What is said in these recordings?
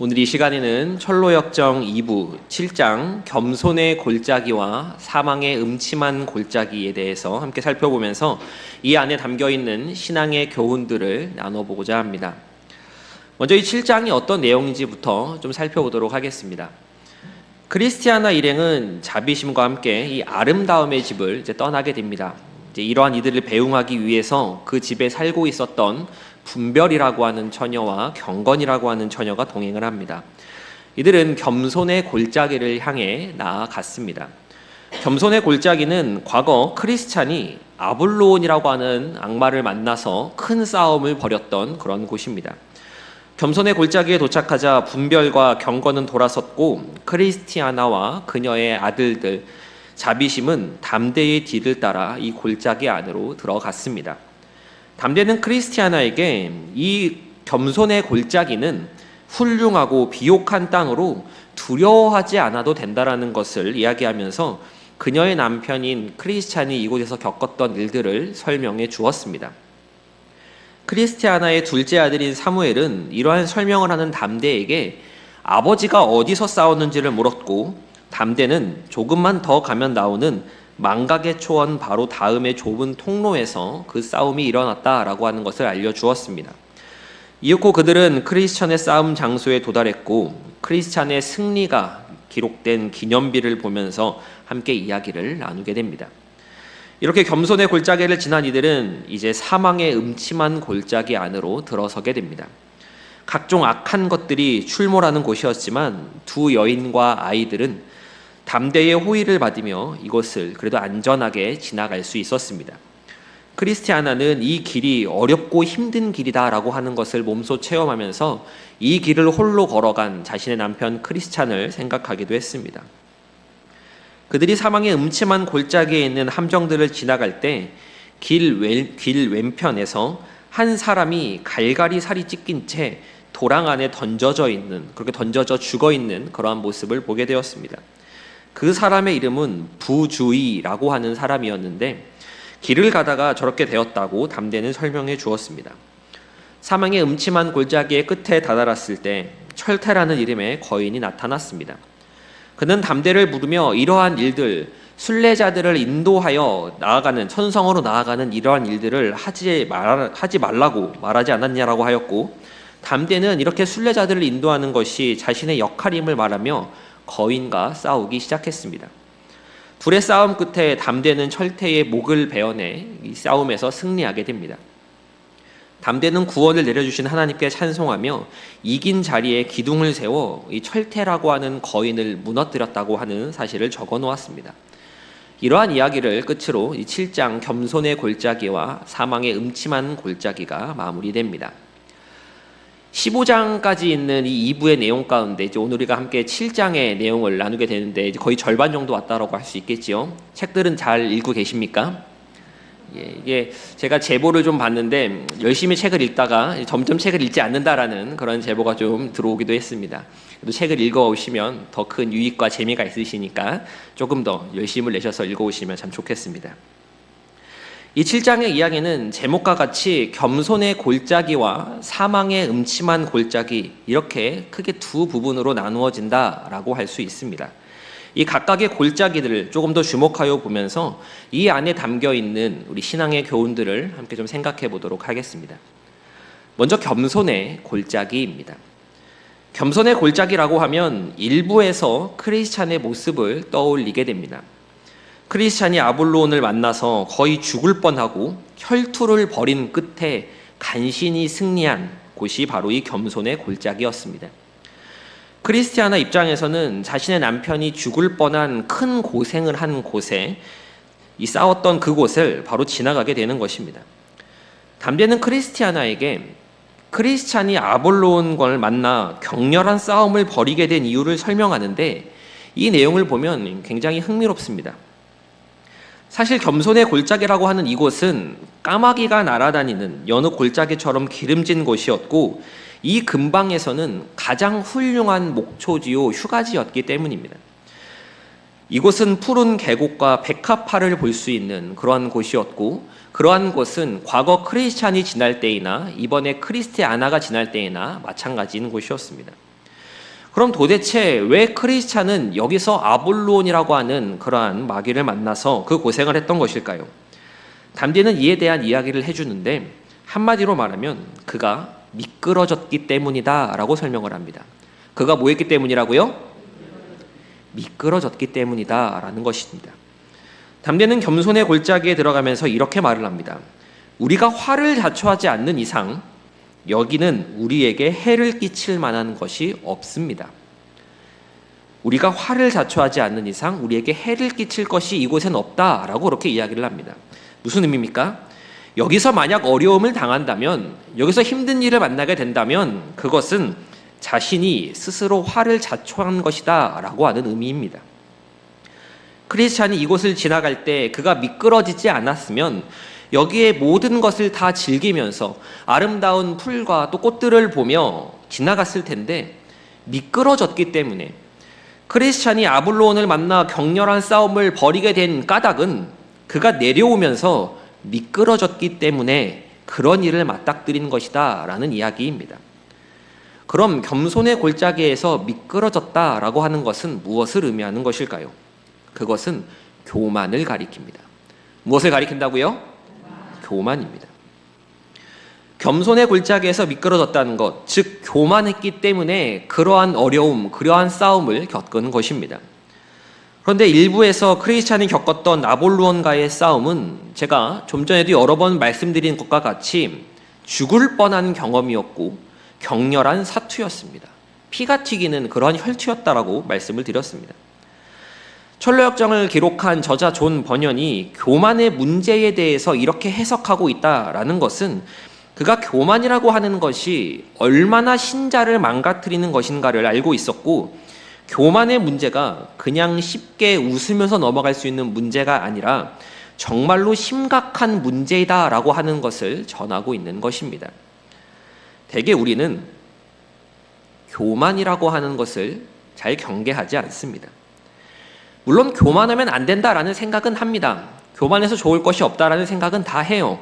오늘 이 시간에는 철로역정 2부 7장 겸손의 골짜기와 사망의 음침한 골짜기에 대해서 함께 살펴보면서 이 안에 담겨있는 신앙의 교훈들을 나눠보고자 합니다. 먼저 이 7장이 어떤 내용인지부터 좀 살펴보도록 하겠습니다. 크리스티아나 일행은 자비심과 함께 이 아름다움의 집을 떠나게 됩니다. 이러한 이들을 배웅하기 위해서 그 집에 살고 있었던 분별이라고 하는 처녀와 경건이라고 하는 처녀가 동행을 합니다. 이들은 겸손의 골짜기를 향해 나아갔습니다. 겸손의 골짜기는 과거 크리스찬이 아볼로온이라고 하는 악마를 만나서 큰 싸움을 벌였던 그런 곳입니다. 겸손의 골짜기에 도착하자 분별과 경건은 돌아섰고 크리스티아나와 그녀의 아들들 자비심은 담대의 뒤를 따라 이 골짜기 안으로 들어갔습니다. 담대는 크리스티아나에게 이 겸손의 골짜기는 훌륭하고 비옥한 땅으로 두려워하지 않아도 된다라는 것을 이야기하면서 그녀의 남편인 크리스찬이 이곳에서 겪었던 일들을 설명해 주었습니다. 크리스티아나의 둘째 아들인 사무엘은 이러한 설명을 하는 담대에게 아버지가 어디서 싸웠는지를 물었고, 담대는 조금만 더 가면 나오는 망각의 초원 바로 다음의 좁은 통로에서 그 싸움이 일어났다라고 하는 것을 알려주었습니다. 이윽고 그들은 크리스찬의 싸움 장소에 도달했고 크리스찬의 승리가 기록된 기념비를 보면서 함께 이야기를 나누게 됩니다. 이렇게 겸손의 골짜기를 지난 이들은 이제 사망의 음침한 골짜기 안으로 들어서게 됩니다. 각종 악한 것들이 출몰하는 곳이었지만 두 여인과 아이들은 담대의 호의를 받으며 이곳을 그래도 안전하게 지나갈 수 있었습니다. 크리스티아나는 이 길이 어렵고 힘든 길이다라고 하는 것을 몸소 체험하면서 이 길을 홀로 걸어간 자신의 남편 크리스찬을 생각하기도 했습니다. 그들이 사망의 음침한 골짜기에 있는 함정들을 지나갈 때 길 왼편에서 한 사람이 갈갈이 살이 찢긴 채 도랑 안에 던져져 있는, 그렇게 던져져 죽어 있는 그러한 모습을 보게 되었습니다. 그 사람의 이름은 부주의라고 하는 사람이었는데 길을 가다가 저렇게 되었다고 담대는 설명해 주었습니다. 사망의 음침한 골짜기의 끝에 다다랐을 때 철태라는 이름의 거인이 나타났습니다. 그는 담대를 부르며 이러한 일들, 순례자들을 인도하여 나아가는, 천성으로 나아가는 이러한 일들을 하지 말라고 말하지 않았냐라고 하였고, 담대는 이렇게 순례자들을 인도하는 것이 자신의 역할임을 말하며 거인과 싸우기 시작했습니다. 둘의 싸움 끝에 담대는 철퇴의 목을 베어내 이 싸움에서 승리하게 됩니다. 담대는 구원을 내려주신 하나님께 찬송하며 이긴 자리에 기둥을 세워 이 철퇴라고 하는 거인을 무너뜨렸다고 하는 사실을 적어 놓았습니다. 이러한 이야기를 끝으로 이 7장 겸손의 골짜기와 사망의 음침한 골짜기가 마무리됩니다. 15장까지 있는 이 2부의 내용 가운데 이제 오늘 우리가 함께 7장의 내용을 나누게 되는데 이제 거의 절반 정도 왔다라고 할 수 있겠지요. 책들은 잘 읽고 계십니까? 예, 이게 제가 제보를 좀 봤는데 열심히 책을 읽다가 점점 책을 읽지 않는다라는 그런 제보가 좀 들어오기도 했습니다. 그래도 책을 읽어오시면 더 큰 유익과 재미가 있으시니까 조금 더 열심을 내셔서 읽어오시면 참 좋겠습니다. 이 7장의 이야기는 제목과 같이 겸손의 골짜기와 사망의 음침한 골짜기, 이렇게 크게 두 부분으로 나누어진다라고 할 수 있습니다. 이 각각의 골짜기들을 조금 더 주목하여 보면서 이 안에 담겨 있는 우리 신앙의 교훈들을 함께 좀 생각해 보도록 하겠습니다. 먼저 겸손의 골짜기입니다. 겸손의 골짜기라고 하면 일부에서 크리스찬의 모습을 떠올리게 됩니다. 크리스찬이 아볼로온을 만나서 거의 죽을 뻔하고 혈투를 벌인 끝에 간신히 승리한 곳이 바로 이 겸손의 골짜기였습니다. 크리스티아나 입장에서는 자신의 남편이 죽을 뻔한 큰 고생을 한 곳에 이 싸웠던 그곳을 바로 지나가게 되는 것입니다. 담대는 크리스티아나에게 크리스찬이 아볼로온을 만나 격렬한 싸움을 벌이게 된 이유를 설명하는데 이 내용을 보면 굉장히 흥미롭습니다. 사실 겸손의 골짜기라고 하는 이곳은 까마귀가 날아다니는 여느 골짜기처럼 기름진 곳이었고 이 근방에서는 가장 훌륭한 목초지요 휴가지였기 때문입니다. 이곳은 푸른 계곡과 백합화를 볼 수 있는 그러한 곳이었고 그러한 곳은 과거 크리스찬이 지날 때이나 이번에 크리스티아나가 지날 때이나 마찬가지인 곳이었습니다. 그럼 도대체 왜 크리스찬은 여기서 아볼론이라고 하는 그러한 마귀를 만나서 그 고생을 했던 것일까요? 담대는 이에 대한 이야기를 해주는데 한마디로 말하면 그가 미끄러졌기 때문이다 라고 설명을 합니다. 그가 뭐 했기 때문이라고요? 미끄러졌기 때문이다 라는 것입니다. 담대는 겸손의 골짜기에 들어가면서 이렇게 말을 합니다. 우리가 화를 자초하지 않는 이상 여기는 우리에게 해를 끼칠 만한 것이 없습니다. 우리가 화를 자초하지 않는 이상 우리에게 해를 끼칠 것이 이곳엔 없다라고 그렇게 이야기를 합니다. 무슨 의미입니까? 여기서 만약 어려움을 당한다면, 여기서 힘든 일을 만나게 된다면 그것은 자신이 스스로 화를 자초한 것이다 라고 하는 의미입니다. 크리스찬이 이곳을 지나갈 때 그가 미끄러지지 않았으면 여기에 모든 것을 다 즐기면서 아름다운 풀과 또 꽃들을 보며 지나갔을 텐데 미끄러졌기 때문에, 크리스찬이 아볼론을 만나 격렬한 싸움을 벌이게 된 까닭은 그가 내려오면서 미끄러졌기 때문에 그런 일을 맞닥뜨린 것이다 라는 이야기입니다. 그럼 겸손의 골짜기에서 미끄러졌다라고 하는 것은 무엇을 의미하는 것일까요? 그것은 교만을 가리킵니다. 무엇을 가리킨다고요? 교만입니다. 겸손의 골짜기에서 미끄러졌다는 것, 즉 교만했기 때문에 그러한 어려움, 그러한 싸움을 겪은 것입니다. 그런데 일부에서 크리스찬이 겪었던 아볼론과의 싸움은 제가 좀 전에도 여러 번 말씀드린 것과 같이 죽을 뻔한 경험이었고 격렬한 사투였습니다. 피가 튀기는 그러한 혈투였다라고 말씀을 드렸습니다. 철로역정을 기록한 저자 존 버년이 교만의 문제에 대해서 이렇게 해석하고 있다라는 것은 그가 교만이라고 하는 것이 얼마나 신자를 망가뜨리는 것인가를 알고 있었고, 교만의 문제가 그냥 쉽게 웃으면서 넘어갈 수 있는 문제가 아니라 정말로 심각한 문제이다라고 하는 것을 전하고 있는 것입니다. 대개 우리는 교만이라고 하는 것을 잘 경계하지 않습니다. 물론 교만하면 안 된다라는 생각은 합니다. 교만해서 좋을 것이 없다라는 생각은 다 해요.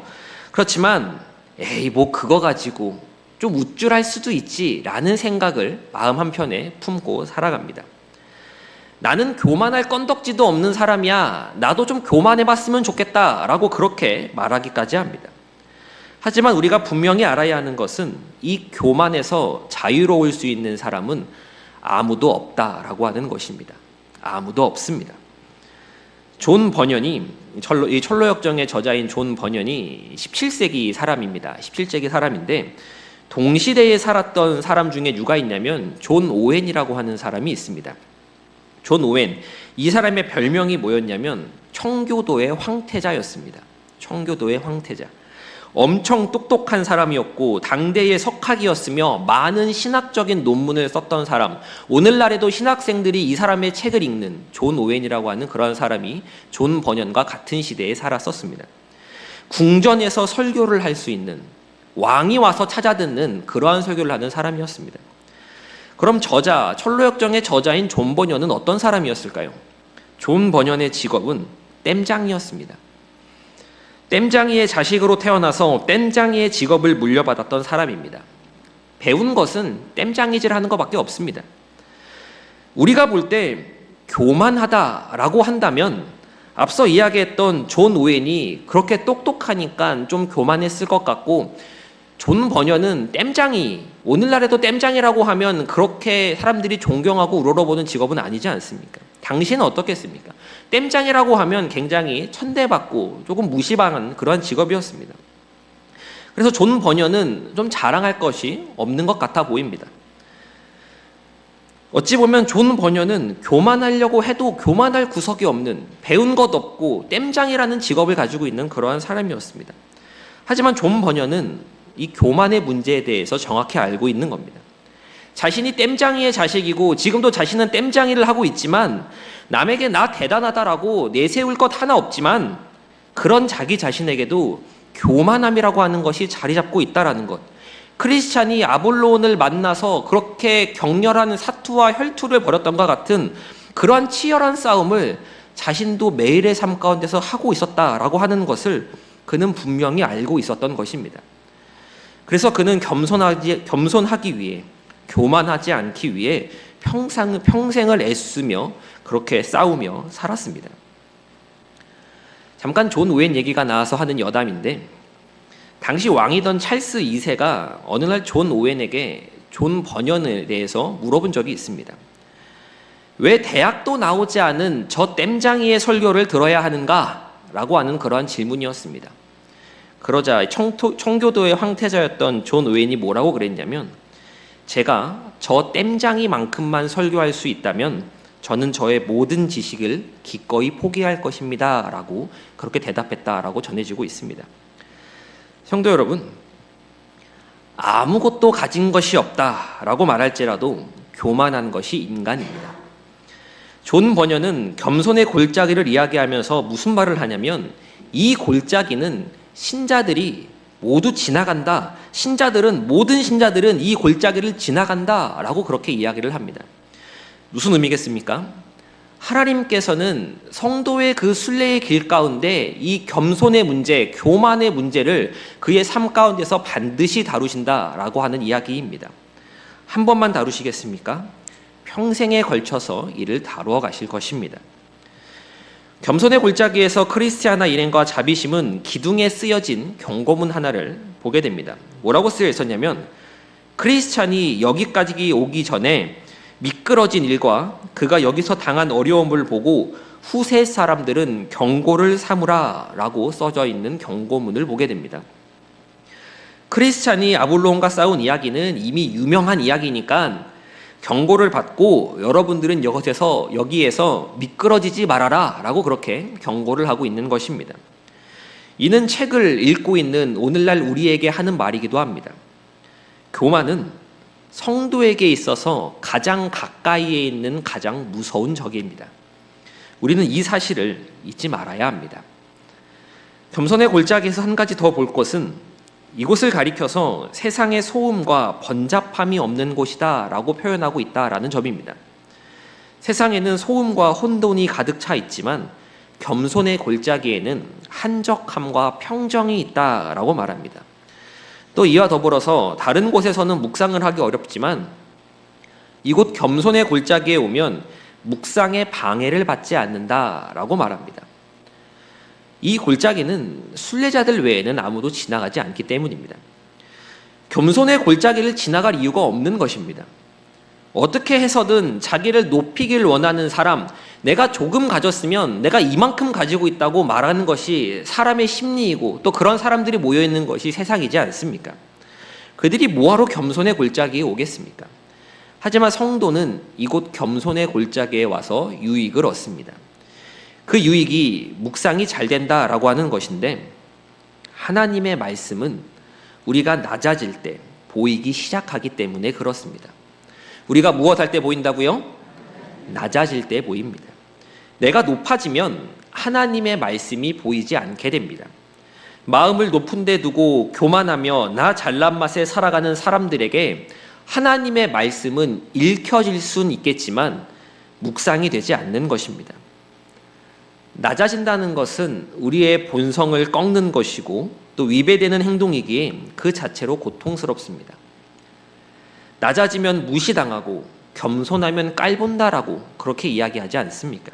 그렇지만 에이 뭐 그거 가지고 좀 우쭐할 수도 있지 라는 생각을 마음 한편에 품고 살아갑니다. 나는 교만할 건덕지도 없는 사람이야, 나도 좀 교만해봤으면 좋겠다 라고 그렇게 말하기까지 합니다. 하지만 우리가 분명히 알아야 하는 것은 이 교만에서 자유로울 수 있는 사람은 아무도 없다라고 하는 것입니다. 아무도 없습니다. 존 버년이, 이 철로역정의 저자인 존 버년이 17세기 사람입니다. 17세기 사람인데 동시대에 살았던 사람 중에 누가 있냐면 존 오웬이라고 하는 사람이 있습니다. 존 오웬, 이 사람의 별명이 뭐였냐면 청교도의 황태자였습니다. 청교도의 황태자. 엄청 똑똑한 사람이었고 당대의 석학이었으며 많은 신학적인 논문을 썼던 사람, 오늘날에도 신학생들이 이 사람의 책을 읽는 존 오웬이라고 하는 그런 사람이 존 버년과 같은 시대에 살았었습니다. 궁전에서 설교를 할 수 있는, 왕이 와서 찾아듣는 그러한 설교를 하는 사람이었습니다. 그럼 저자, 철로역정의 저자인 존 버년은 어떤 사람이었을까요? 존 버년의 직업은 땜장이었습니다. 땜장이의 자식으로 태어나서 땜장이의 직업을 물려받았던 사람입니다. 배운 것은 땜장이질 하는 것밖에 없습니다. 우리가 볼 때 교만하다라고 한다면 앞서 이야기했던 존 오웬이 그렇게 똑똑하니까 좀 교만했을 것 같고, 존 버년은 땜장이, 오늘날에도 땜장이라고 하면 그렇게 사람들이 존경하고 우러러보는 직업은 아니지 않습니까? 당시는 어떻겠습니까? 땜장이라고 하면 굉장히 천대받고 조금 무시당한 그러한 직업이었습니다. 그래서 존 버년은 좀 자랑할 것이 없는 것 같아 보입니다. 어찌 보면 존 버년은 교만하려고 해도 교만할 구석이 없는, 배운 것 없고 땜장이라는 직업을 가지고 있는 그러한 사람이었습니다. 하지만 존 버년은 이 교만의 문제에 대해서 정확히 알고 있는 겁니다. 자신이 땜장이의 자식이고 지금도 자신은 땜장이를 하고 있지만 남에게 나 대단하다라고 내세울 것 하나 없지만 그런 자기 자신에게도 교만함이라고 하는 것이 자리 잡고 있다라는 것. 크리스찬이 아볼론을 만나서 그렇게 격렬한 사투와 혈투를 벌였던 것 같은 그러한 치열한 싸움을 자신도 매일의 삶 가운데서 하고 있었다라고 하는 것을 그는 분명히 알고 있었던 것입니다. 그래서 그는 겸손하기 위해 교만하지 않기 위해 평생을 애쓰며 그렇게 싸우며 살았습니다. 잠깐 존 오웬 얘기가 나와서 하는 여담인데, 당시 왕이던 찰스 2세가 어느 날 존 오웬에게 존 번연에 대해서 물어본 적이 있습니다. 왜 대학도 나오지 않은 저 땜장이의 설교를 들어야 하는가? 라고 하는 그러한 질문이었습니다. 그러자 청교도의 황태자였던 존 오웬이 뭐라고 그랬냐면, 제가 저 땜장이만큼만 설교할 수 있다면 저는 저의 모든 지식을 기꺼이 포기할 것입니다 라고 그렇게 대답했다라고 전해지고 있습니다. 성도 여러분, 아무것도 가진 것이 없다라고 말할지라도 교만한 것이 인간입니다. 존 번연은 겸손의 골짜기를 이야기하면서 무슨 말을 하냐면, 이 골짜기는 신자들이 모두 지나간다. 모든 신자들은 이 골짜기를 지나간다 라고 그렇게 이야기를 합니다. 무슨 의미겠습니까? 하나님께서는 성도의 그 순례의 길 가운데 이 겸손의 문제, 교만의 문제를 그의 삶 가운데서 반드시 다루신다라고 하는 이야기입니다. 한 번만 다루시겠습니까? 평생에 걸쳐서 이를 다루어 가실 것입니다. 겸손의 골짜기에서 크리스티아나 일행과 자비심은 기둥에 쓰여진 경고문 하나를 보게 됩니다. 뭐라고 쓰여 있었냐면, 크리스찬이 여기까지 오기 전에 미끄러진 일과 그가 여기서 당한 어려움을 보고 후세 사람들은 경고를 삼으라 라고 써져 있는 경고문을 보게 됩니다. 크리스찬이 아볼로온과 싸운 이야기는 이미 유명한 이야기니까 경고를 받고 여러분들은 여기에서 미끄러지지 말아라 라고 그렇게 경고를 하고 있는 것입니다. 이는 책을 읽고 있는 오늘날 우리에게 하는 말이기도 합니다. 교만은 성도에게 있어서 가장 가까이에 있는 가장 무서운 적입니다. 우리는 이 사실을 잊지 말아야 합니다. 겸손의 골짜기에서 한 가지 더 볼 것은, 이곳을 가리켜서 세상의 소음과 번잡함이 없는 곳이다 라고 표현하고 있다라는 점입니다. 세상에는 소음과 혼돈이 가득 차 있지만 겸손의 골짜기에는 한적함과 평정이 있다라고 말합니다. 또 이와 더불어서 다른 곳에서는 묵상을 하기 어렵지만 이곳 겸손의 골짜기에 오면 묵상의 방해를 받지 않는다라고 말합니다. 이 골짜기는 순례자들 외에는 아무도 지나가지 않기 때문입니다. 겸손의 골짜기를 지나갈 이유가 없는 것입니다. 어떻게 해서든 자기를 높이길 원하는 사람, 내가 조금 가졌으면 내가 이만큼 가지고 있다고 말하는 것이 사람의 심리이고, 또 그런 사람들이 모여있는 것이 세상이지 않습니까? 그들이 뭐하러 겸손의 골짜기에 오겠습니까? 하지만 성도는 이곳 겸손의 골짜기에 와서 유익을 얻습니다. 그 유익이 묵상이 잘 된다라고 하는 것인데, 하나님의 말씀은 우리가 낮아질 때 보이기 시작하기 때문에 그렇습니다. 우리가 무엇할 때 보인다고요? 낮아질 때 보입니다. 내가 높아지면 하나님의 말씀이 보이지 않게 됩니다. 마음을 높은 데 두고 교만하며 나 잘난 맛에 살아가는 사람들에게 하나님의 말씀은 읽혀질 수는 있겠지만 묵상이 되지 않는 것입니다. 낮아진다는 것은 우리의 본성을 꺾는 것이고 또 위배되는 행동이기에 그 자체로 고통스럽습니다. 낮아지면 무시당하고 겸손하면 깔본다라고 그렇게 이야기하지 않습니까?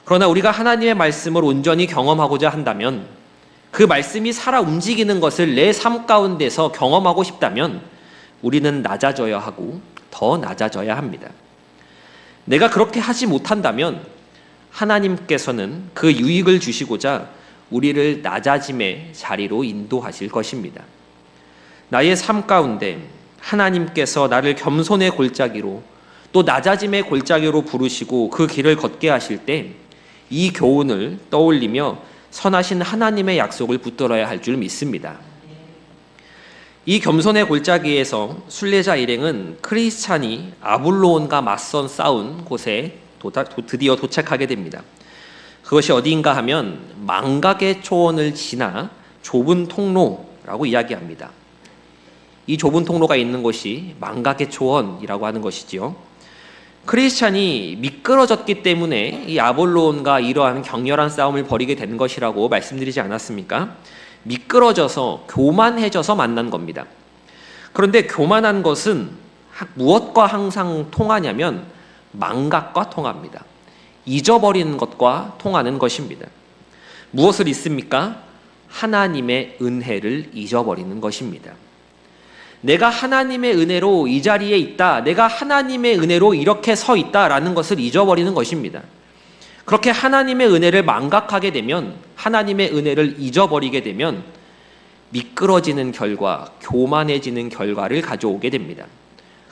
그러나 우리가 하나님의 말씀을 온전히 경험하고자 한다면, 그 말씀이 살아 움직이는 것을 내 삶 가운데서 경험하고 싶다면 우리는 낮아져야 하고 더 낮아져야 합니다. 내가 그렇게 하지 못한다면 하나님께서는 그 유익을 주시고자 우리를 낮아짐의 자리로 인도하실 것입니다. 나의 삶 가운데 하나님께서 나를 겸손의 골짜기로 또 낮아짐의 골짜기로 부르시고 그 길을 걷게 하실 때 이 교훈을 떠올리며 선하신 하나님의 약속을 붙들어야 할 줄 믿습니다. 이 겸손의 골짜기에서 순례자 일행은 크리스찬이 아볼로온과 맞선 싸운 곳에 드디어 도착하게 됩니다. 그것이 어디인가 하면 망각의 초원을 지나 좁은 통로라고 이야기합니다. 이 좁은 통로가 있는 곳이 망각의 초원이라고 하는 것이지요. 크리스찬이 미끄러졌기 때문에 이 아볼로온과 이러한 격렬한 싸움을 벌이게 된 것이라고 말씀드리지 않았습니까? 미끄러져서 교만해져서 만난 겁니다. 그런데 교만한 것은 무엇과 항상 통하냐면 망각과 통합니다. 잊어버리는 것과 통하는 것입니다. 무엇을 잊습니까? 하나님의 은혜를 잊어버리는 것입니다. 내가 하나님의 은혜로 이 자리에 있다, 내가 하나님의 은혜로 이렇게 서 있다라는 것을 잊어버리는 것입니다. 그렇게 하나님의 은혜를 망각하게 되면, 하나님의 은혜를 잊어버리게 되면 미끄러지는 결과, 교만해지는 결과를 가져오게 됩니다.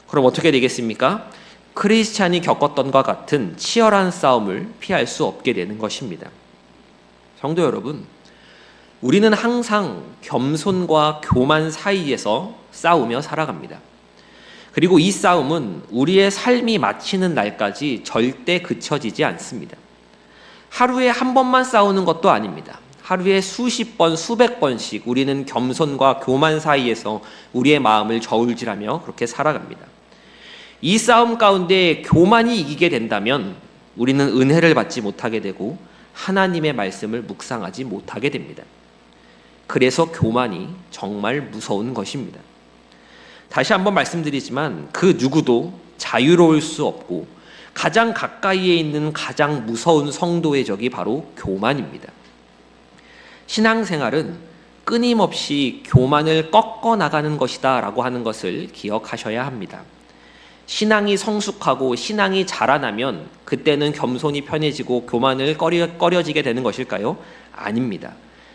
그럼 어떻게 되겠습니까? 크리스찬이 겪었던 것과 같은 치열한 싸움을 피할 수 없게 되는 것입니다. 성도 여러분, 우리는 항상 겸손과 교만 사이에서 싸우며 살아갑니다. 그리고 이 싸움은 우리의 삶이 마치는 날까지 절대 그쳐지지 않습니다. 하루에 한 번만 싸우는 것도 아닙니다. 하루에 수십 번, 수백 번씩 우리는 겸손과 교만 사이에서 우리의 마음을 저울질하며 그렇게 살아갑니다. 이 싸움 가운데 교만이 이기게 된다면 우리는 은혜를 받지 못하게 되고 하나님의 말씀을 묵상하지 못하게 됩니다. 그래서 교만이 정말 무서운 것입니다. 다시 한번 말씀드리지만 그 누구도 자유로울 수 없고 가장 가까이에 있는 가장 무서운 성도의 적이 바로 교만입니다. 신앙생활은 끊임없이 교만을 꺾어 나가는 것이다 라고 하는 것을 기억하셔야 합니다. 신앙이 성숙하고 신앙이 자라나면 그때는 겸손이 편해지고 교만을 꺼려지게 되는 것일까요? 아닙니다.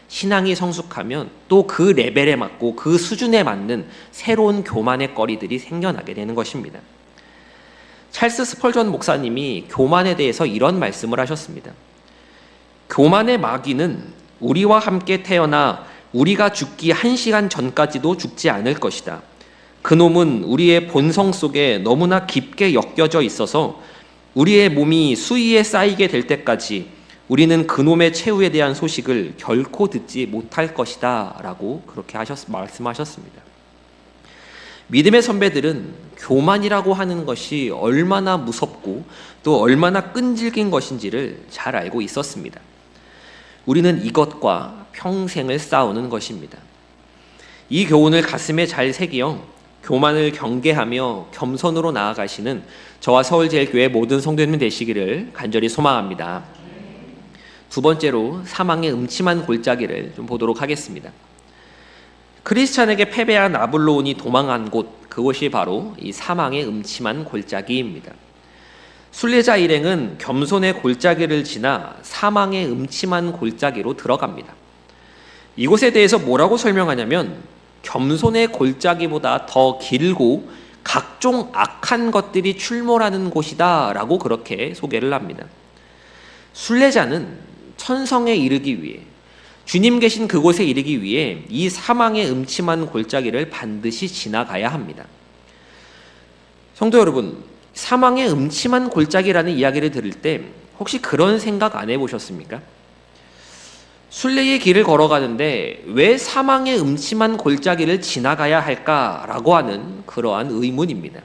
신앙이 성숙하면 또 그 레벨에 맞고 그 수준에 맞는 새로운 교만의 거리들이 생겨나게 되는 것입니다. 찰스 스펄전 목사님이 교만에 대해서 이런 말씀을 하셨습니다. 교만의 마귀는 우리와 함께 태어나 우리가 죽기 1시간 전까지도 죽지 않을 것이다. 그놈은 우리의 본성 속에 너무나 깊게 엮여져 있어서 우리의 몸이 수위에 쌓이게 될 때까지 우리는 그놈의 최후에 대한 소식을 결코 듣지 못할 것이다 라고 그렇게 말씀하셨습니다. 믿음의 선배들은 교만이라고 하는 것이 얼마나 무섭고 또 얼마나 끈질긴 것인지를 잘 알고 있었습니다. 우리는 이것과 평생을 싸우는 것입니다. 이 교훈을 가슴에 잘 새기어 교만을 경계하며 겸손으로 나아가시는 저와 서울제일교회 모든 성도님 되시기를 간절히 소망합니다. 두 번째로 사망의 음침한 골짜기를 좀 보도록 하겠습니다. 크리스찬에게 패배한 아블로온이 도망한 곳, 그곳이 바로 이 사망의 음침한 골짜기입니다. 순례자 일행은 겸손의 골짜기를 지나 사망의 음침한 골짜기로 들어갑니다. 이곳에 대해서 뭐라고 설명하냐면 겸손의 골짜기보다 더 길고 각종 악한 것들이 출몰하는 곳이다 라고 그렇게 소개를 합니다. 순례자는 천성에 이르기 위해, 주님 계신 그곳에 이르기 위해 이 사망의 음침한 골짜기를 반드시 지나가야 합니다. 성도 여러분, 사망의 음침한 골짜기라는 이야기를 들을 때 혹시 그런 생각 안 해보셨습니까? 순례의 길을 걸어가는데 왜 사망의 음침한 골짜기를 지나가야 할까라고 하는 그러한 의문입니다.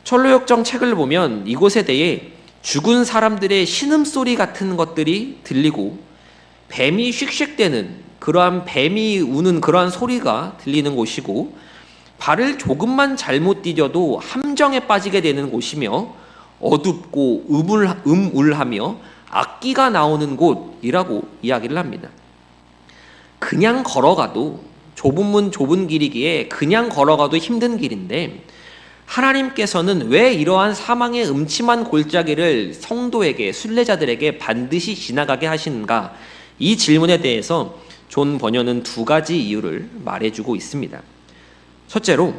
철로역정 책을 보면 이곳에 대해 죽은 사람들의 신음소리 같은 것들이 들리고 뱀이 씩씩대는, 그러한 뱀이 우는 그러한 소리가 들리는 곳이고 발을 조금만 잘못 디뎌도 함정에 빠지게 되는 곳이며 어둡고 음울하며 악기가 나오는 곳이라고 이야기를 합니다. 그냥 걸어가도 좁은 문 좁은 길이기에 그냥 걸어가도 힘든 길인데 하나님께서는 왜 이러한 사망의 음침한 골짜기를 성도에게, 순례자들에게 반드시 지나가게 하시는가? 이 질문에 대해서 존 번연은 두 가지 이유를 말해주고 있습니다. 첫째로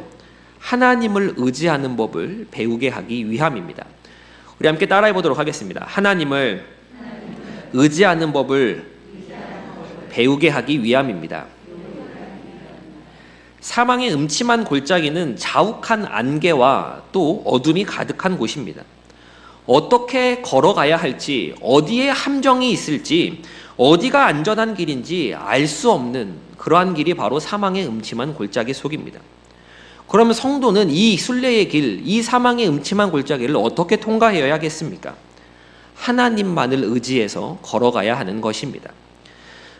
하나님을 의지하는 법을 배우게 하기 위함입니다. 우리 함께 따라해 보도록 하겠습니다. 하나님을 의지하는 법을 배우게 하기 위함입니다. 사망의 음침한 골짜기는 자욱한 안개와 또 어둠이 가득한 곳입니다. 어떻게 걸어가야 할지, 어디에 함정이 있을지, 어디가 안전한 길인지 알 수 없는 그러한 길이 바로 사망의 음침한 골짜기 속입니다. 그러면 성도는 이 순례의 길, 이 사망의 음침한 골짜기를 어떻게 통과해야겠습니까? 하나님만을 의지해서 걸어가야 하는 것입니다.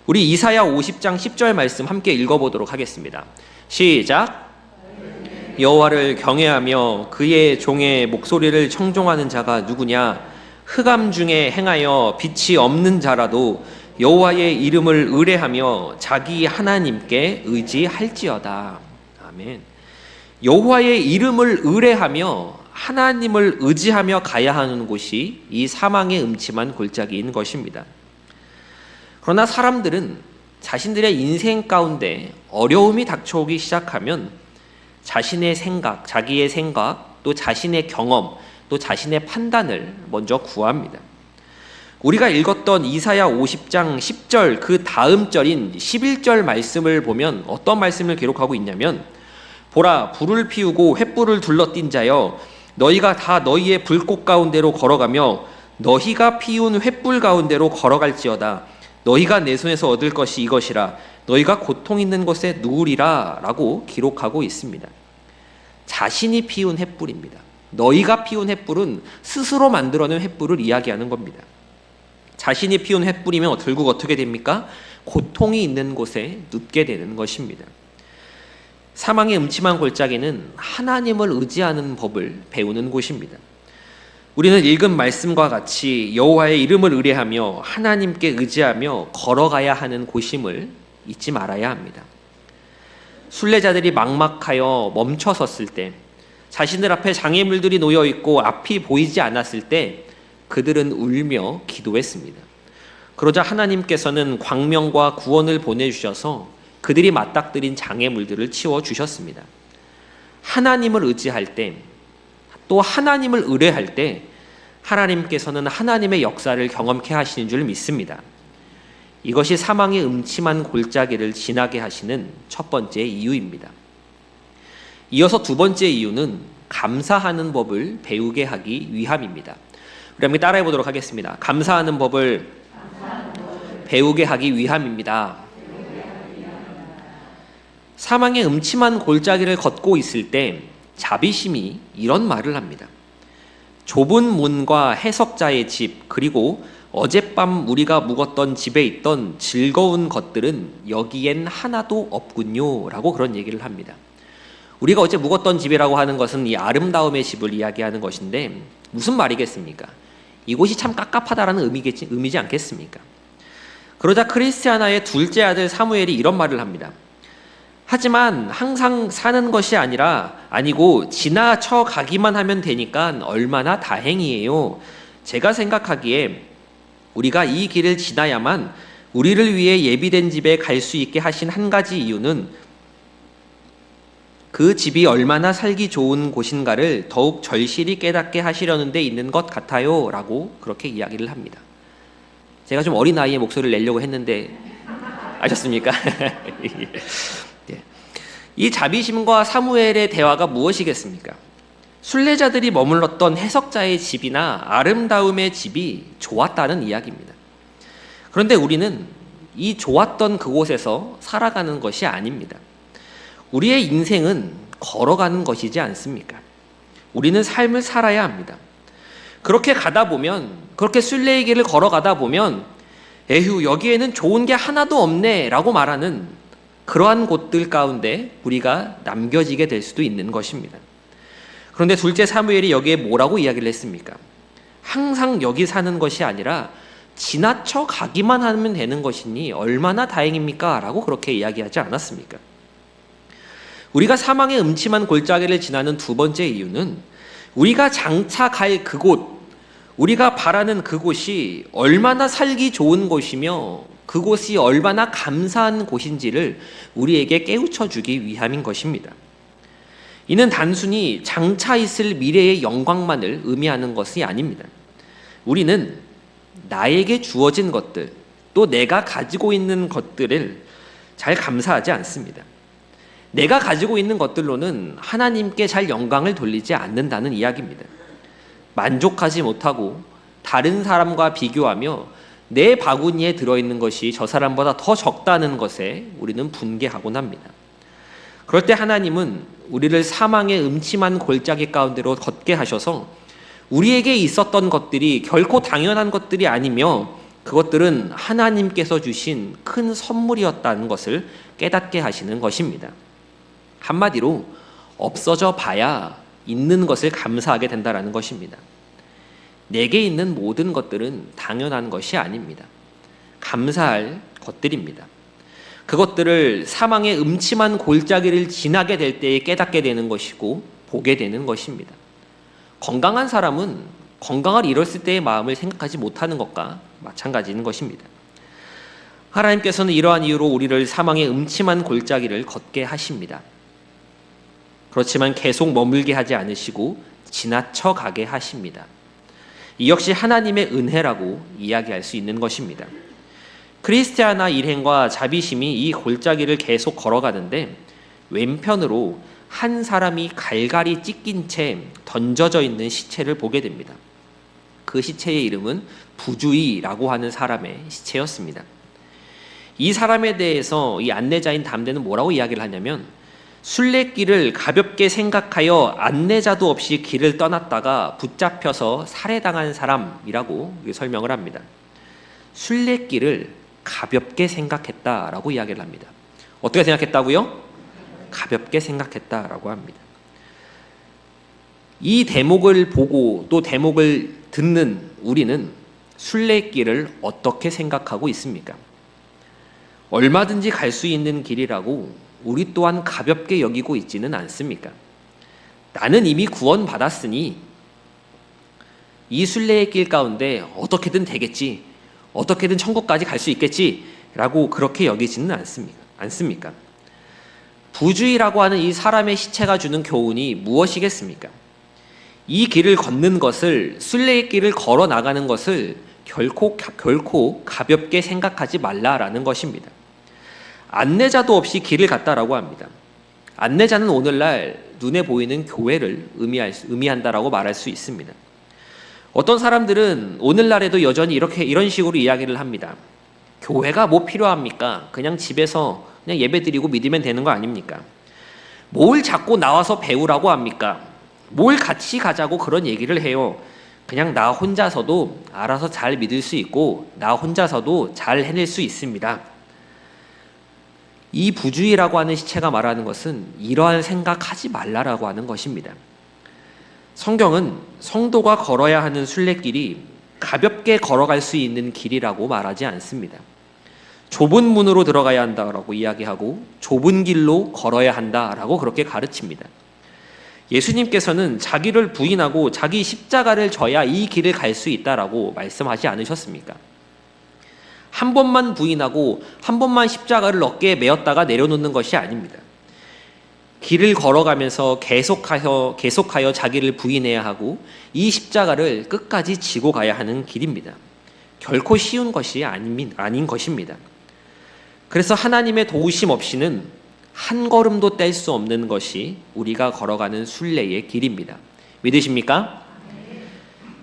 우리 이사야 50장 10절 말씀 함께 읽어보도록 하겠습니다. 시작. 여호와를 경외하며 그의 종의 목소리를 청종하는 자가 누구냐? 흑암 중에 행하여 빛이 없는 자라도 여호와의 이름을 의뢰하며 자기 하나님께 의지할지어다. 아멘. 여호와의 이름을 의뢰하며 하나님을 의지하며 가야 하는 곳이 이 사망의 음침한 골짜기인 것입니다. 그러나 사람들은 자신들의 인생 가운데 어려움이 닥쳐오기 시작하면 자신의 생각, 자기의 생각, 또 자신의 경험, 또 자신의 판단을 먼저 구합니다. 우리가 읽었던 이사야 50장 10절 그 다음 절인 11절 말씀을 보면 어떤 말씀을 기록하고 있냐면, 보라, 불을 피우고 횃불을 둘러띈 자여, 너희가 다 너희의 불꽃 가운데로 걸어가며 너희가 피운 횃불 가운데로 걸어갈지어다. 너희가 내 손에서 얻을 것이 이것이라. 너희가 고통 있는 곳에 누우리라 라고 기록하고 있습니다. 자신이 피운 횃불입니다. 너희가 피운 횃불은 스스로 만들어낸 횃불을 이야기하는 겁니다. 자신이 피운 횃불이면 결국 어떻게 됩니까? 고통이 있는 곳에 눕게 되는 것입니다. 사망의 음침한 골짜기는 하나님을 의지하는 법을 배우는 곳입니다. 우리는 읽은 말씀과 같이 여호와의 이름을 의뢰하며 하나님께 의지하며 걸어가야 하는 곳임을 잊지 말아야 합니다. 순례자들이 막막하여 멈춰섰을 때, 자신들 앞에 장애물들이 놓여 있고 앞이 보이지 않았을 때 그들은 울며 기도했습니다. 그러자 하나님께서는 광명과 구원을 보내주셔서 그들이 맞닥뜨린 장애물들을 치워주셨습니다. 하나님을 의지할 때, 또 하나님을 의뢰할 때 하나님께서는 하나님의 역사를 경험케 하시는 줄 믿습니다. 이것이 사망의 음침한 골짜기를 지나게 하시는 첫 번째 이유입니다. 이어서 두 번째 이유는 감사하는 법을 배우게 하기 위함입니다. 우리 함께 따라해 보도록 하겠습니다. 감사하는 법을 배우게 하기 위함입니다. 사망의 음침한 골짜기를 걷고 있을 때 자비심이 이런 말을 합니다. 좁은 문과 해석자의 집, 그리고 어젯밤 우리가 묵었던 집에 있던 즐거운 것들은 여기엔 하나도 없군요 라고 그런 얘기를 합니다. 우리가 어제 묵었던 집이라고 하는 것은 이 아름다움의 집을 이야기하는 것인데 무슨 말이겠습니까? 이곳이 참 깝깝하다라는 의미지 않겠습니까? 그러자 크리스티아나의 둘째 아들 사무엘이 이런 말을 합니다. 하지만 항상 사는 것이 아니고 지나쳐 가기만 하면 되니까 얼마나 다행이에요. 제가 생각하기에 우리가 이 길을 지나야만 우리를 위해 예비된 집에 갈 수 있게 하신 한 가지 이유는 그 집이 얼마나 살기 좋은 곳인가를 더욱 절실히 깨닫게 하시려는 데 있는 것 같아요 라고 그렇게 이야기를 합니다. 제가 좀 어린 나이에 목소리를 내려고 했는데 아셨습니까? 이 자비심과 사무엘의 대화가 무엇이겠습니까? 순례자들이 머물렀던 해석자의 집이나 아름다움의 집이 좋았다는 이야기입니다. 그런데 우리는 이 좋았던 그곳에서 살아가는 것이 아닙니다. 우리의 인생은 걸어가는 것이지 않습니까? 우리는 삶을 살아야 합니다. 그렇게 가다 보면, 그렇게 순례의 길을 걸어가다 보면 에휴, 여기에는 좋은 게 하나도 없네 라고 말하는 그러한 곳들 가운데 우리가 남겨지게 될 수도 있는 것입니다. 그런데 둘째 사무엘이 여기에 뭐라고 이야기를 했습니까? 항상 여기 사는 것이 아니라 지나쳐 가기만 하면 되는 것이니 얼마나 다행입니까? 라고 그렇게 이야기하지 않았습니까? 우리가 사망의 음침한 골짜기를 지나는 두 번째 이유는 우리가 장차 갈 그곳, 우리가 바라는 그곳이 얼마나 살기 좋은 곳이며 그곳이 얼마나 감사한 곳인지를 우리에게 깨우쳐 주기 위함인 것입니다. 이는 단순히 장차 있을 미래의 영광만을 의미하는 것이 아닙니다. 우리는 나에게 주어진 것들, 또 내가 가지고 있는 것들을 잘 감사하지 않습니다. 내가 가지고 있는 것들로는 하나님께 잘 영광을 돌리지 않는다는 이야기입니다. 만족하지 못하고 다른 사람과 비교하며 내 바구니에 들어있는 것이 저 사람보다 더 적다는 것에 우리는 분개하곤 합니다. 그럴 때 하나님은 우리를 사망의 음침한 골짜기 가운데로 걷게 하셔서 우리에게 있었던 것들이 결코 당연한 것들이 아니며 그것들은 하나님께서 주신 큰 선물이었다는 것을 깨닫게 하시는 것입니다. 한마디로 없어져 봐야 있는 것을 감사하게 된다라는 것입니다. 내게 있는 모든 것들은 당연한 것이 아닙니다. 감사할 것들입니다. 그것들을 사망의 음침한 골짜기를 지나게 될 때에 깨닫게 되는 것이고 보게 되는 것입니다. 건강한 사람은 건강을 잃었을 때의 마음을 생각하지 못하는 것과 마찬가지인 것입니다. 하나님께서는 이러한 이유로 우리를 사망의 음침한 골짜기를 걷게 하십니다. 그렇지만 계속 머물게 하지 않으시고 지나쳐 가게 하십니다. 이 역시 하나님의 은혜라고 이야기할 수 있는 것입니다. 크리스티아나 일행과 자비심이 이 골짜기를 계속 걸어가는데 왼편으로 한 사람이 갈갈이 찢긴 채 던져져 있는 시체를 보게 됩니다. 그 시체의 이름은 부주의라고 하는 사람의 시체였습니다. 이 사람에 대해서 이 안내자인 담대는 뭐라고 이야기를 하냐면 순례길을 가볍게 생각하여 안내자도 없이 길을 떠났다가 붙잡혀서 살해당한 사람이라고 설명을 합니다. 순례길을 가볍게 생각했다라고 이야기를 합니다. 어떻게 생각했다고요? 가볍게 생각했다라고 합니다. 이 대목을 보고 또 대목을 듣는 우리는 순례길을 어떻게 생각하고 있습니까? 얼마든지 갈 수 있는 길이라고 우리 또한 가볍게 여기고 있지는 않습니까? 나는 이미 구원받았으니 이 순례의 길 가운데 어떻게든 되겠지, 어떻게든 천국까지 갈 수 있겠지라고 그렇게 여기지는 않습니까? 부주의라고 하는 이 사람의 시체가 주는 교훈이 무엇이겠습니까? 이 길을 걷는 것을, 순례의 길을 걸어 나가는 것을 결코 가볍게 생각하지 말라라는 것입니다. 안내자도 없이 길을 갔다라고 합니다. 안내자는 오늘날 눈에 보이는 교회를 의미한다라고 말할 수 있습니다. 어떤 사람들은 오늘날에도 여전히 이런 식으로 이야기를 합니다. 교회가 뭐 필요합니까? 그냥 집에서 그냥 예배드리고 믿으면 되는 거 아닙니까? 뭘 자꾸 나와서 배우라고 합니까? 뭘 같이 가자고 그런 얘기를 해요. 그냥 나 혼자서도 알아서 잘 믿을 수 있고 나 혼자서도 잘 해낼 수 있습니다. 이 부주의라고 하는 시체가 말하는 것은 이러한 생각하지 말라라고 하는 것입니다. 성경은 성도가 걸어야 하는 순례길이 가볍게 걸어갈 수 있는 길이라고 말하지 않습니다. 좁은 문으로 들어가야 한다라고 이야기하고 좁은 길로 걸어야 한다라고 그렇게 가르칩니다. 예수님께서는 자기를 부인하고 자기 십자가를 져야 이 길을 갈 수 있다라고 말씀하지 않으셨습니까? 한 번만 부인하고 한 번만 십자가를 어깨에 메었다가 내려놓는 것이 아닙니다. 길을 걸어가면서 계속하여 자기를 부인해야 하고 이 십자가를 끝까지 지고 가야 하는 길입니다. 결코 쉬운 것이 아닌 것입니다. 그래서 하나님의 도우심 없이는 한 걸음도 뗄 수 없는 것이 우리가 걸어가는 순례의 길입니다. 믿으십니까?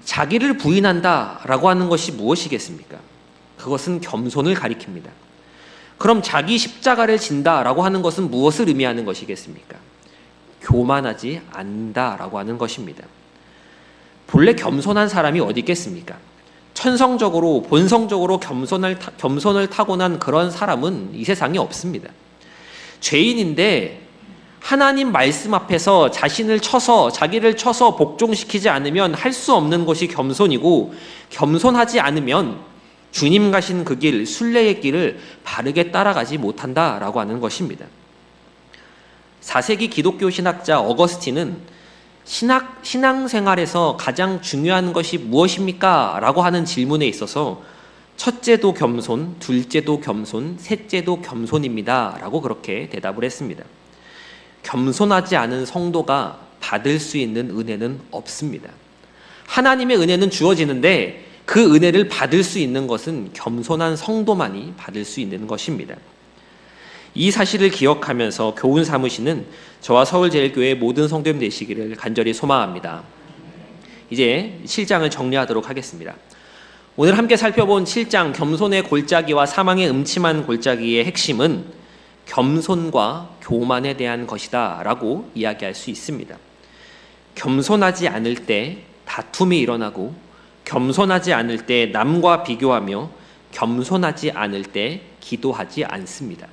자기를 부인한다라고 하는 것이 무엇이겠습니까? 그것은 겸손을 가리킵니다. 그럼 자기 십자가를 진다라고 하는 것은 무엇을 의미하는 것이겠습니까? 교만하지 않는다라고 하는 것입니다. 본래 겸손한 사람이 어디 있겠습니까? 천성적으로 본성적으로 겸손을 타고난 그런 사람은 이 세상에 없습니다. 죄인인데 하나님 말씀 앞에서 자기를 쳐서 복종시키지 않으면 할 수 없는 것이 겸손이고, 겸손하지 않으면 주님 가신 그 길, 순례의 길을 바르게 따라가지 못한다라고 하는 것입니다. 4세기 기독교 신학자 어거스틴은 신앙생활에서 가장 중요한 것이 무엇입니까? 라고 하는 질문에 있어서 첫째도 겸손, 둘째도 겸손, 셋째도 겸손입니다 라고 그렇게 대답을 했습니다. 겸손하지 않은 성도가 받을 수 있는 은혜는 없습니다. 하나님의 은혜는 주어지는데 그 은혜를 받을 수 있는 것은 겸손한 성도만이 받을 수 있는 것입니다. 이 사실을 기억하면서 교훈 삼으시는 저와 서울제일교회 모든 성도님 되시기를 간절히 소망합니다. 이제 7장을 정리하도록 하겠습니다. 오늘 함께 살펴본 7장 겸손의 골짜기와 사망의 음침한 골짜기의 핵심은 겸손과 교만에 대한 것이다 라고 이야기할 수 있습니다. 겸손하지 않을 때 다툼이 일어나고, 겸손하지 않을 때 남과 비교하며, 겸손하지 않을 때 기도하지 않습니다.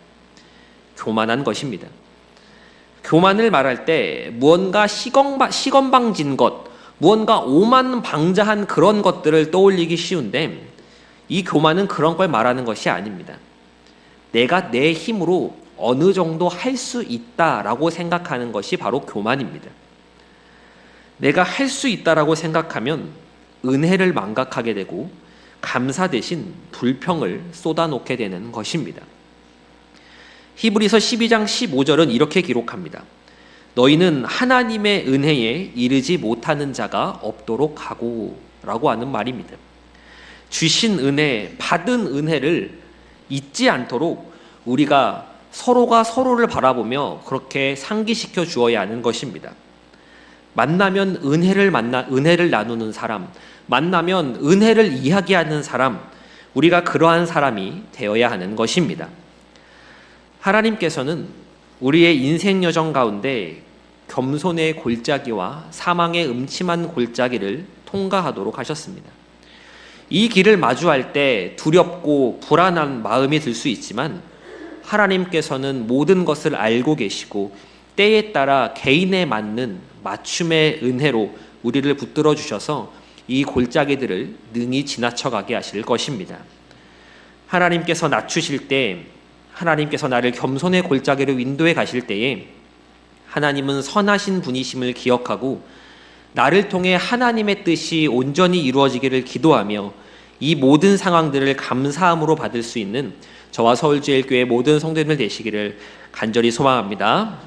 교만한 것입니다. 교만을 말할 때 무언가 시건방진 것, 무언가 오만방자한 그런 것들을 떠올리기 쉬운데 이 교만은 그런 걸 말하는 것이 아닙니다. 내가 내 힘으로 어느 정도 할 수 있다라고 생각하는 것이 바로 교만입니다. 내가 할 수 있다라고 생각하면 은혜를 망각하게 되고 감사 대신 불평을 쏟아놓게 되는 것입니다. 히브리서 12장 15절은 이렇게 기록합니다. 너희는 하나님의 은혜에 이르지 못하는 자가 없도록 하고 라고 하는 말입니다. 주신 은혜, 받은 은혜를 잊지 않도록 우리가 서로가 서로를 바라보며 그렇게 상기시켜 주어야 하는 것입니다. 만나면 은혜를 나누는 사람, 만나면 은혜를 이야기하는 사람, 우리가 그러한 사람이 되어야 하는 것입니다. 하나님께서는 우리의 인생 여정 가운데 겸손의 골짜기와 사망의 음침한 골짜기를 통과하도록 하셨습니다. 이 길을 마주할 때 두렵고 불안한 마음이 들 수 있지만 하나님께서는 모든 것을 알고 계시고 때에 따라 개인에 맞는 맞춤의 은혜로 우리를 붙들어 주셔서 이 골짜기들을 능히 지나쳐가게 하실 것입니다. 하나님께서 낮추실 때, 하나님께서 나를 겸손의 골짜기로 인도해 가실 때에 하나님은 선하신 분이심을 기억하고 나를 통해 하나님의 뜻이 온전히 이루어지기를 기도하며 이 모든 상황들을 감사함으로 받을 수 있는 저와 서울제일교회 모든 성도님들 되시기를 간절히 소망합니다.